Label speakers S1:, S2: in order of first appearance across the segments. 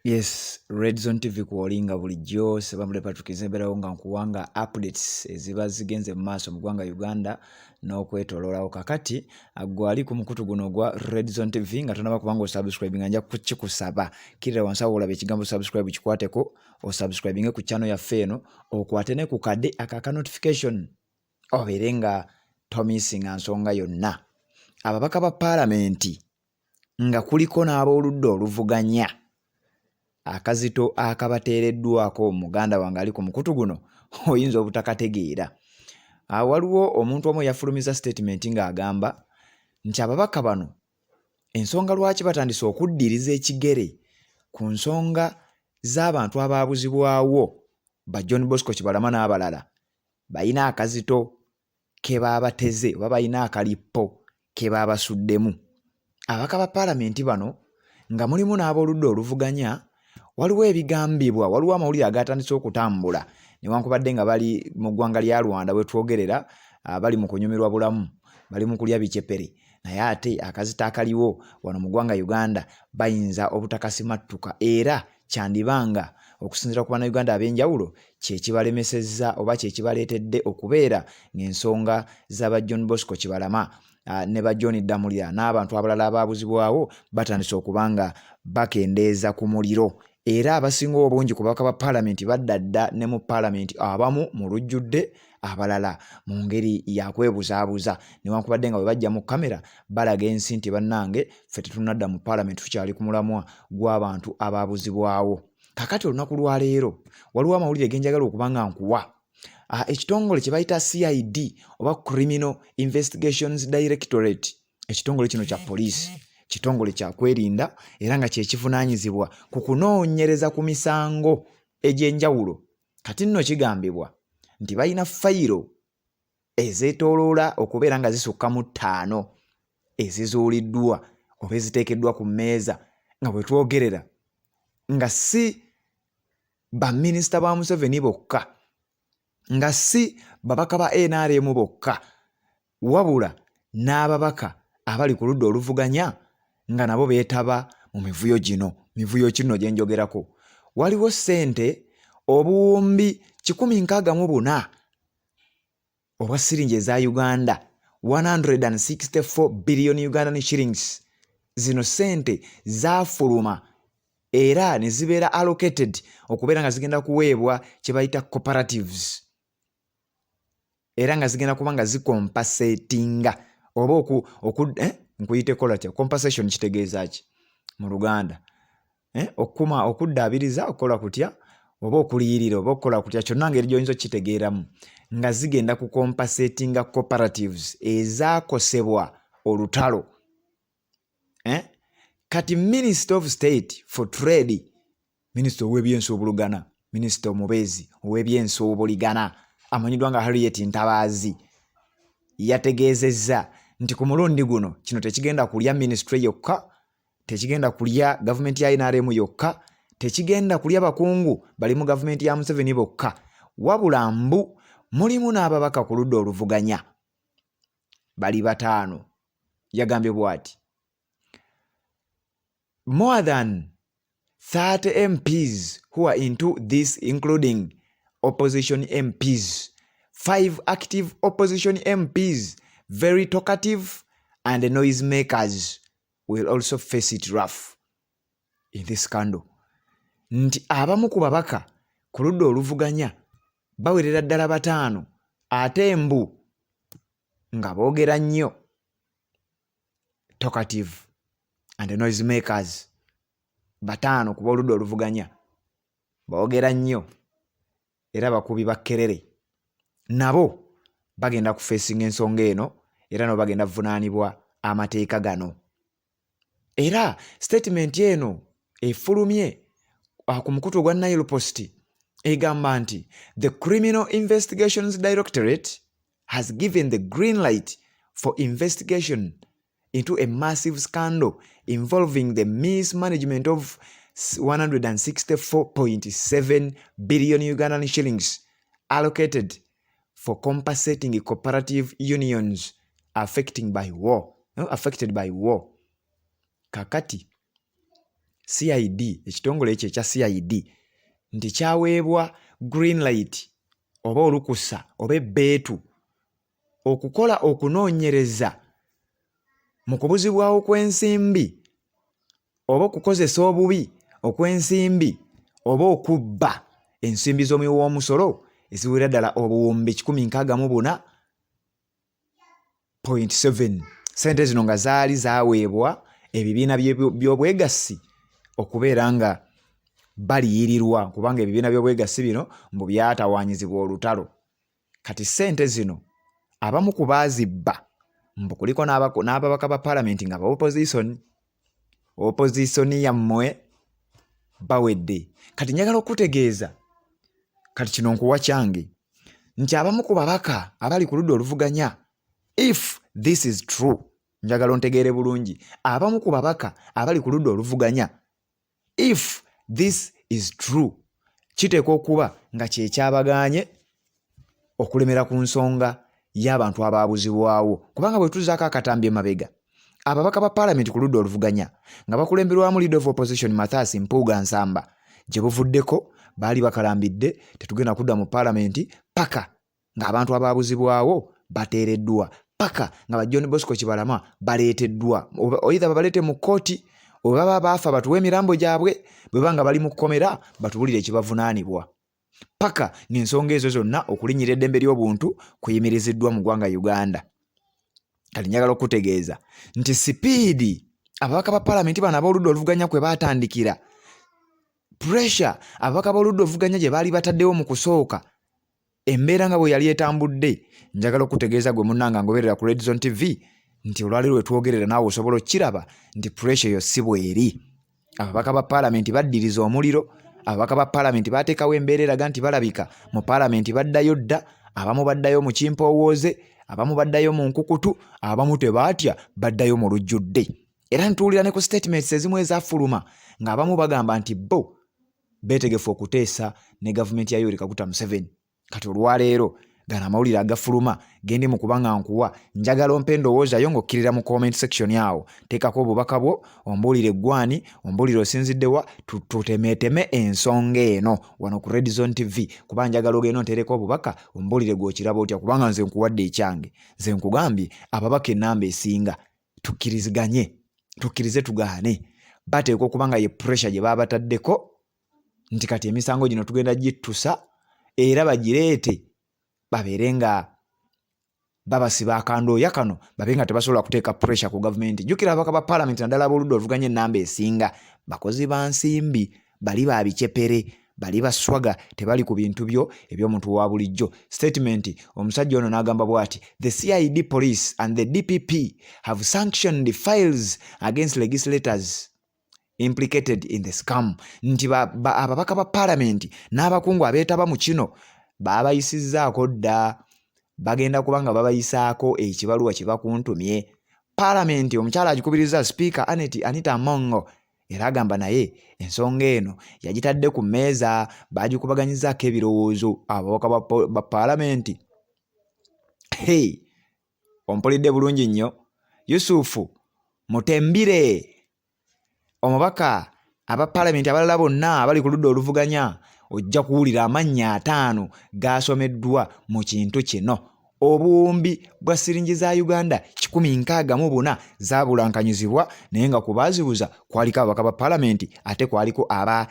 S1: Yes, Red Zone TV kuolinga bulijjo sebamule patukize mberawo nga nkuwanga updates eziba zigenze mu maaso mu ggwanga Uganda n'okwetololawo kakati gwali ku mukutu guno gwa Red Zone TV nga tonaba kubanga osubscribe nga nja kukikusaba kirira wansi awo olaba ekigambo subscribe kikwateko osubscribinge ku channel yaffe eno okwate ne ku kade aka notification obeere nga tomisinga nsonga yonna. Ababaka ba Parliament nga kuliko n'ab'oludda oluvuganya akazito akabateereddwako muganda wange ali ku mukutu guno oyinza obutakategeera. Waliwo omuntu omu yafulumiza statement ng'agamba nti ababaka bano ensonga lwaki batandise okuddiriza ekigere ku nsonga z'abantu abaabuzibwawo ba John Bosco Kibalama n'abalala balina akazito ke baabateze oba balina akalippo ke baabasuddemu. Ababaka ba Paalamenti bano nga mulimu n'ab'oludda oluvuganya waliwo ebigambibwa, waliwo amawulire agatandise okutambula newankubadde nga bali mu ggwanga lya Rwanda bwe twogerera bali mu kunyumirwa bulamu, bali mu kulya bicepere, naye ate akazita akaliwo wano mu ggwanga Uganda bayinza obutakasimattuka era kyandibanga okusinziira ku bannayuganda ab'enjawulo kye kibalemesezza oba kye kibaleetedde okubeera ng'ensonga z'aba John Bosco Kibalama ne ba John Damulira n'abantu abalala abaabuzibwawo batandise okubanga bakendeeza ku muliro. Era abasinga obungi ku babaka ba Paalamenti baddadda ne mu Paalamenti abamu mu lujjudde abalala mu ngeri yakwebuzaabuza newankubadde nga bwe bajja mu kamera balaga ensi nti bannange ffe tetunadda mu Paalamenti tukyali ku mulamwa gw'abantu abaabuzibwawo. Kakati olunaku lwa leero waliwo amawulire genjagala okuba nga nkuwa. Ekitongole kye bayita CID oba Criminal Investigations Directorate, ekitongole kino kya poliisi, kitongole kya kwerinda era nga kye kivunaanyizibwa ku kunoonyereza ku misango egy'enjawulo. Kati nno kigambibwa nti balina fayiro ezeetooloola okubeera nga zisukka mu 5 ezizuuliddwa oba eziteekeddwa ku mmeeza nga bwe twogerera nga si baminisita ba Museveni bokka, nga si babaka ba NRM bokka, wabula n'ababaka abali ku ludda oluvuganya nga nabo beetaba mu mivuyo gino. Mivuyo kino gye njogerako. Waliwo ssente obuwumbi 164 obwa siringi eza Uganda, 164 billion Ugandan shillings. Zino ssente zaafuluma era ne zibeera allocated okubeera nga zigenda kuweebwa kye bayita cooperatives era nga zigenda kuba nga zicompensatinga oba nkuyite kola kya compensation kitegeeza ki mu Luganda, okuddaabiriza okola kutya oba okuliyirira oba okola kutya, kyonna ngeri gy'oyinza okitegeeramu nga zigenda ku compensatinga cooperatives ezaakosebwa olutalo. Kati Minister of State for Trade, Minister ow'ebyensuubulugana, Minister omubeezi ow'ebyensuubuligana amanyiddwa nga Harriet Ntabaazi yategeezezza nti ku mulundi guno kino tekigenda kulya ministry yokka, tekigenda kulya gavumenti ya NRM yokka, tekigenda kulya bakungu bali mu gavumenti ya Museveni bokka, wabula mbu mulimu n'ababaka ku ludda oluvuganya bali 5. Yagambye bw'ati: more than 30 MPs who are into this, including opposition MPs, 5 active opposition MPs, very talkative and noisemakers, will also face it rough in this scandal. Nti abamu ku babaka ku ludda oluvuganya bawerera ddala 5 ate mbu nga boogera nnyo, talkative and noisemakers. 5 ku b'oludda oluvuganya boogera nnyo era bakubi bakkerere, nabo bagenda kufeesinga ensonga eno era nabo bagenda kuvunaanibwa amateeka gano. Era statement eno efulumye ku mukutu ogwa Nile Post egamba nti the Criminal Investigations Directorate has given the green light for investigation into a massive scandal involving the mismanagement of 164.7 billion Ugandan shillings allocated for compensating cooperative unions affected by war. Kakati CID ekitongole ekyo ekya CID nti kyaweebwa green light oba olukusa oba ebbeetu okukola okunoonyereza mu kubuzibwawo kw'ensimbi oba okukozesa obubi okw'ensimbi oba okubba ensimbi z'omuwi w'omusolo eziwera ddala obuwumbi 164.7. Ssente zino nga zaali zaaweebwa ebibiina by'obwegassi okubeera nga baliyirirwa kubanga ebibiina by'obwegassi bino mbu byatawaanyizibwa olutalo. Kati ssente zino abamu ku baazibba mbu kuliko n'ababaka ba paalamenti nga opozisoni yammwe bawedde. Kati njagala okutegeeza kati kino nkuwa kyange nti abamu ku babaka abali ku ludda oluvuganya, if this is true, njagala ontegeere bulungi, abamu ku babaka abali ku ludda oluvuganya, if this is true, kiteekwa okuba nga kyekyabagaanye okulemera ku nsonga y'abantu abaabuzibwawo. Kubanga bwe tuzaako akatambi emabega, ababaka ba paalamenti ku ludda oluvuganya nga bakulemberwamu leader of opposition Mathias Mpuuga Nsamba gye buvuddeko baali bakalambidde tetugenda kudda mu paalamenti paka ng'abantu abaabuzibwawo bateereddwa, paka nga ba John Bosco Kibalama baleeteddwa, oyitha babaleete mu kkooti oba baba baafa batuwe emirambo gyabwe, bwe banga bali mu kkomera batubulire ekibavunaanibwa, paka ng'ensonga ezo zonna okulinnyira eddembe ly'obuntu kuyimiriziddwa mu ggwanga Uganda. Kati njagala okutegeeza nti sipiidi ababaka ba paalamenti bano ab'oludda oluvuganya kwe baatandikira, pressure ababaka b'oludda oluvuganya gye baali bataddewo mu kusooka, embeera nga bwe yali etambudde, njagala okutegeeza gwe munnanga ngoberera ku Red Zone TV nti olwaleero we twogerera naawe osobola okkiraba nti pressure yo si bweri. Ababaka ba paalamenti baddiriza omuliro, ababaka ba paalamenti baateekawo embeera eraga nti balabika mu paalamenti baddayo dda, abamu baddayo mu kimpowooze, abamu baddayo mu nkukutu, abamu tebaatya baddayo mu lujjudde. Era ntuwulira ne ku statements ezimu ezafuluma ng'abamu bagamba nti bo beetegefu okuteesa ne gavumenti ya Yoweri Kaguta Museveni. Kati olwaleero gano amawulire agafuluma gendi mu kubanga nkuwa, njagala ompe endowooza yo ng'okkirira mu comment section awo, teekako obubaka bwo, ombuulire eggwani, ombuulire osinziddewa, tutemeeteme ensonga eno wano ku Red Zone TV, kuba njagala ogenda onteereko obubaka ombuulire gw'okiraba otya, kubanga nze nkuwadde ekyange. Nze nkugambye ababaka ennamba esinga tukkirize tugaane, bateekwa okuba nga ye pressure gye baabataddeko nti kati emisango gino tugenda gittusa era bagireete babeere nga babasiba akandooya kano, babe nga tebasobola kuteeka pressure ku gavumenti. Jjukira ababaka ba paalamenti naddala ab'oludda oluvuganya ennamba esinga bakozi ba nsimbi, bali ba bicepere, bali baswaga, tebali ku bintu byo eby'omuntu wa bulijjo. Statement omusajja ono n'agamba bw'ati, the CID police and the DPP have sanctioned the files against legislators implicated in the scam. Nti ababaka ba paalamenti n'abakungu abeetaba mu kino baabayisizzaako dda, bagenda kubanga babayisaako ekibaluwa kye bakuntumye. Paalamenti omukyala agikubiriza Speaker Anita Amongo era agamba naye ensonga eno yagitadde ku mmeeza, bagikubaganyizaako ebirowoozo ababaka ba paalamenti. Hey, ompulidde bulungi nnyo. Yusufu Mutembire, omubaka aba paalamenti abalala bonna abali ku ludda oluvuganya, ojja kuwulira amannya 5 gaasomeddwa mu kintu kino. Obuwumbi bwa siringi za Uganda 164 zaabulankanyizibwa, naye nga ku baazibuza kwaliko ababaka ba paalamenti ate kwaliko aba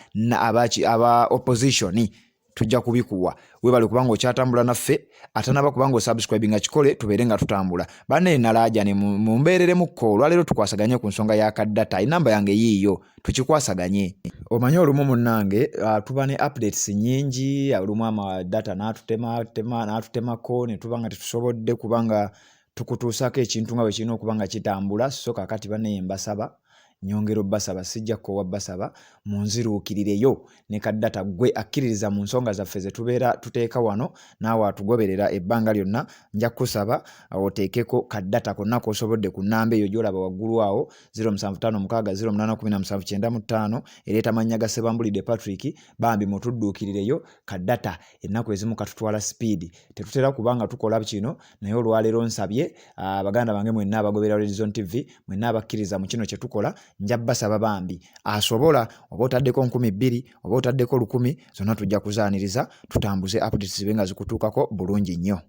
S1: opposition. Tujja kubikuwa webale kubanga okyatambula naffe, atanaba kubanga osubscribinga kikole tubeere nga tutambula. Banne nalaja ne mumbeereremukko olwaleero tukwasaganye ku nsonga ya kaddata, enamba yange yiiyo tukikwasaganye. Omanyi olumu munnange tuba ne updates nyingi, olumu amadata n'atutemako ne tuba nga tetusobodde kubanga tukutuusako ekintu nga bwe kirina okuba nga kitambula. So kakati banne mbasaba, nyongero basaba, sijja kowa basaba munziruukirireyo ne kaddata gwe akkiririza mu nsonga zaffe ze tubeera tuteeka wano naawe atugoberera ebbanga lyonna. Nja kusaba oteekeko kaddata konna k'osobodde ku nnamba eyo gy'olaba waggulu awo 0756081795 ereeta mannya ga Sebambulidde Patrick, bambi mutudduukirireyo kaddata. Ennaku ezimu katutwala speed, tetutera kubanga tukola kino, naye olwaleero nsabye abaganda bange mwenna abagoberera Red Zone TV, mwenna abakkiriza mu kino kye tukola, nja basaba bambi asobola oba otaddeko 2,000 oba otaddeko 1,000 zonna tujja kuzaaniriza tutambuze updates zibe nga zikutuukako bulungi nnyo.